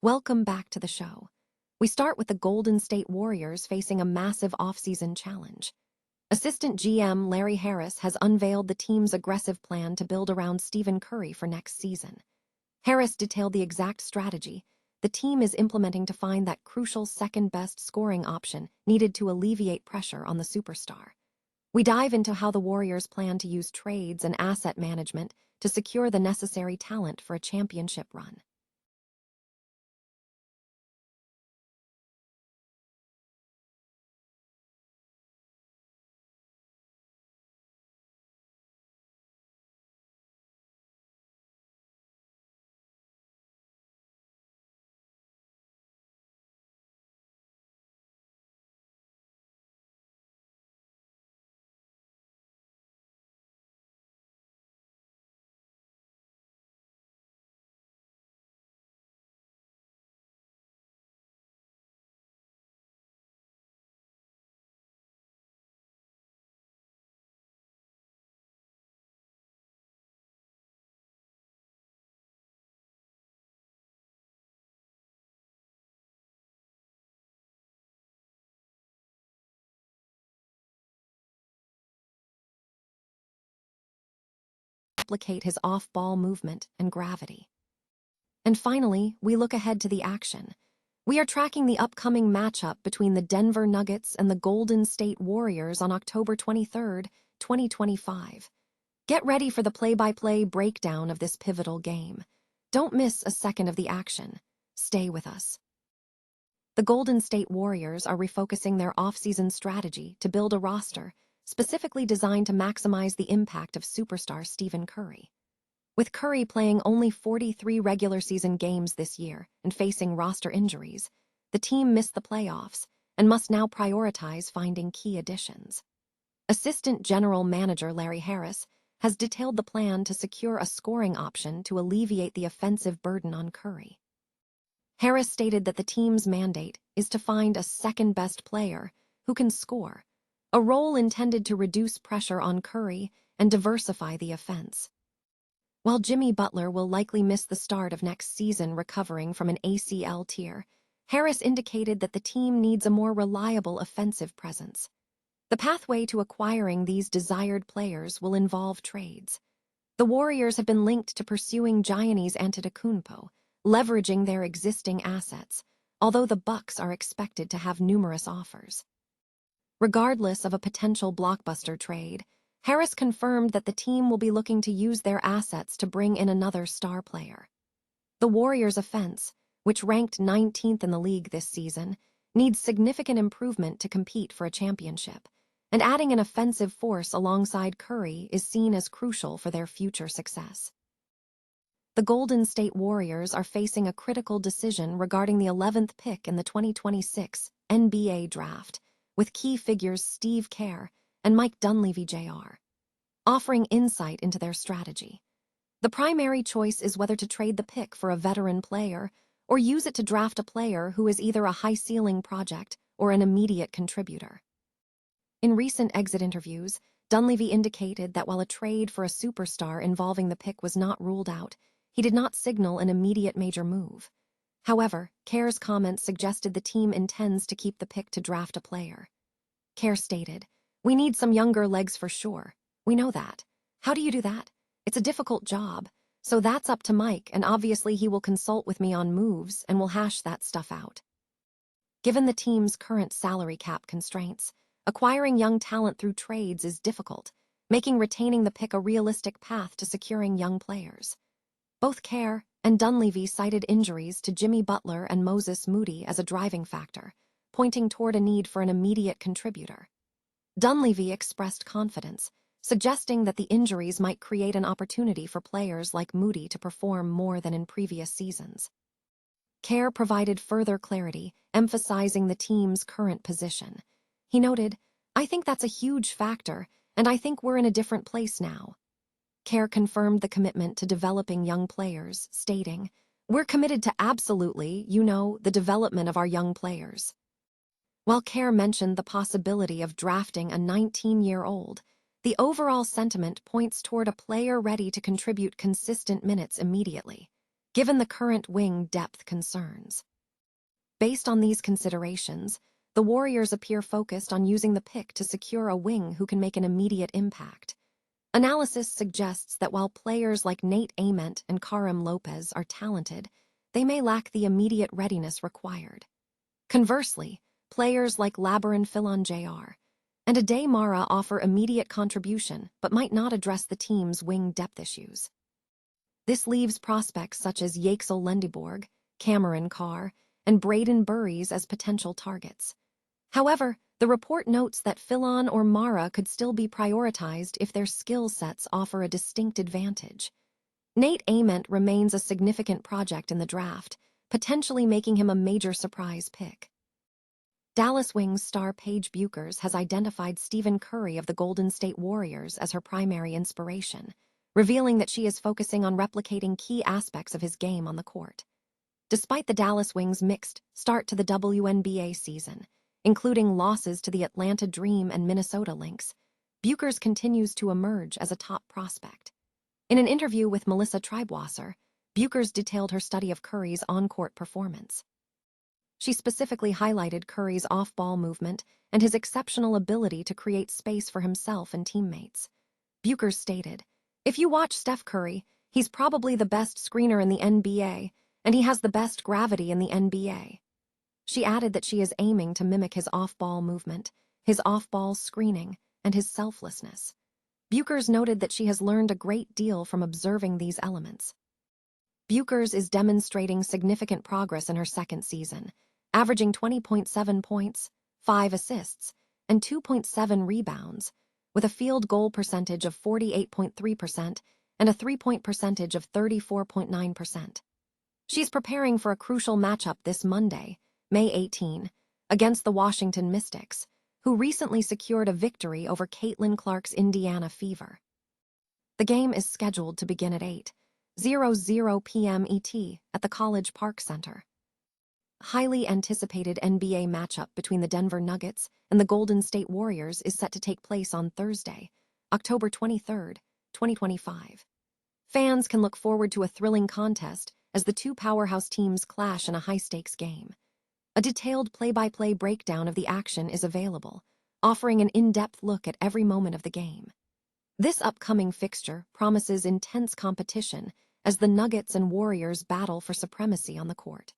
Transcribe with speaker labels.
Speaker 1: Welcome back to the show. We start with the Golden State Warriors facing a massive offseason challenge. Assistant GM Larry Harris has unveiled the team's aggressive plan to build around Stephen Curry for next season. Harris detailed the exact strategy the team is implementing to find that crucial second-best scoring option needed to alleviate pressure on the superstar. We dive into how the Warriors plan to use trades and asset management to secure the necessary talent for a championship run. Replicate his off-ball movement and gravity. And finally, we look ahead to the action. We are tracking the upcoming matchup between the Denver Nuggets and the Golden State Warriors on October 23, 2025. Get ready for the play-by-play breakdown of this pivotal game. Don't miss a second of the action. Stay with us. The Golden State Warriors are refocusing their offseason strategy to build a roster specifically designed to maximize the impact of superstar Stephen Curry. With Curry playing only 43 regular season games this year and facing roster injuries, the team missed the playoffs and must now prioritize finding key additions. Assistant General Manager Larry Harris has detailed the plan to secure a scoring option to alleviate the offensive burden on Curry. Harris stated that the team's mandate is to find a second-best player who can score, a role intended to reduce pressure on Curry and diversify the offense. While Jimmy Butler will likely miss the start of next season recovering from an ACL tear, Harris indicated that the team needs a more reliable offensive presence. The pathway to acquiring these desired players will involve trades. The Warriors have been linked to pursuing Giannis Antetokounmpo, leveraging their existing assets, although the Bucks are expected to have numerous offers. Regardless of a potential blockbuster trade, Harris confirmed that the team will be looking to use their assets to bring in another star player. The Warriors' offense, which ranked 19th in the league this season, needs significant improvement to compete for a championship, and adding an offensive force alongside Curry is seen as crucial for their future success. The Golden State Warriors are facing a critical decision regarding the 11th pick in the 2026 NBA draft, with key figures Steve Kerr and Mike Dunleavy Jr., offering insight into their strategy. The primary choice is whether to trade the pick for a veteran player or use it to draft a player who is either a high-ceiling project or an immediate contributor. In recent exit interviews, Dunleavy indicated that while a trade for a superstar involving the pick was not ruled out, he did not signal an immediate major move. However, Kerr's comments suggested the team intends to keep the pick to draft a player. Kerr stated, "We need some younger legs for sure. We know that. How do you do that? It's a difficult job. So that's up to Mike, and obviously he will consult with me on moves and will hash that stuff out." Given the team's current salary cap constraints, acquiring young talent through trades is difficult, making retaining the pick a realistic path to securing young players. Both Kerr and Dunleavy cited injuries to Jimmy Butler and Moses Moody as a driving factor, pointing toward a need for an immediate contributor. Dunleavy expressed confidence, suggesting that the injuries might create an opportunity for players like Moody to perform more than in previous seasons. Kerr provided further clarity, emphasizing the team's current position. He noted, "I think that's a huge factor, and I think we're in a different place now." Kerr confirmed the commitment to developing young players, stating, "We're committed to absolutely, the development of our young players." While Kerr mentioned the possibility of drafting a 19-year-old, the overall sentiment points toward a player ready to contribute consistent minutes immediately. given the current wing depth concerns. Based on these considerations, the Warriors appear focused on using the pick to secure a wing who can make an immediate impact. Analysis suggests that while players like Nate Ament and Karim Lopez are talented, they may lack the immediate readiness required. Conversely, players like Labaron Philon Jr. and Ade Mara offer immediate contribution but might not address the team's wing depth issues. This leaves prospects such as Yaxel Lendeborg, Cameron Carr, and Braden Burries as potential targets. However, the report notes that Philon or Mara could still be prioritized if their skill sets offer a distinct advantage. Nate Ament remains a significant project in the draft, potentially making him a major surprise pick. Dallas Wings star Paige Bueckers has identified Stephen Curry of the Golden State Warriors as her primary inspiration, revealing that she is focusing on replicating key aspects of his game on the court. Despite the Dallas Wings' mixed start to the WNBA season, including losses to the Atlanta Dream and Minnesota Lynx, Bueckers continues to emerge as a top prospect. In an interview with Melissa Treibwasser, Bueckers detailed her study of Curry's on-court performance. She specifically highlighted Curry's off-ball movement and his exceptional ability to create space for himself and teammates. Bueckers stated, "If you watch Steph Curry, he's probably the best screener in the NBA, and he has the best gravity in the NBA." She added that she is aiming to mimic his off-ball movement, his off-ball screening, and his selflessness. Bueckers noted that she has learned a great deal from observing these elements. Bueckers is demonstrating significant progress in her second season, averaging 20.7 points, 5 assists, and 2.7 rebounds, with a field goal percentage of 48.3% and a three-point percentage of 34.9%. She's preparing for a crucial matchup this Monday, May 18, against the Washington Mystics, who recently secured a victory over Caitlin Clark's Indiana Fever. The game is scheduled to begin at 8:00 p.m. ET at the College Park Center. A highly anticipated NBA matchup between the Denver Nuggets and the Golden State Warriors is set to take place on Thursday, October 23, 2025. Fans can look forward to a thrilling contest as the two powerhouse teams clash in a high-stakes game. A detailed play-by-play breakdown of the action is available, offering an in-depth look at every moment of the game. This upcoming fixture promises intense competition as the Nuggets and Warriors battle for supremacy on the court.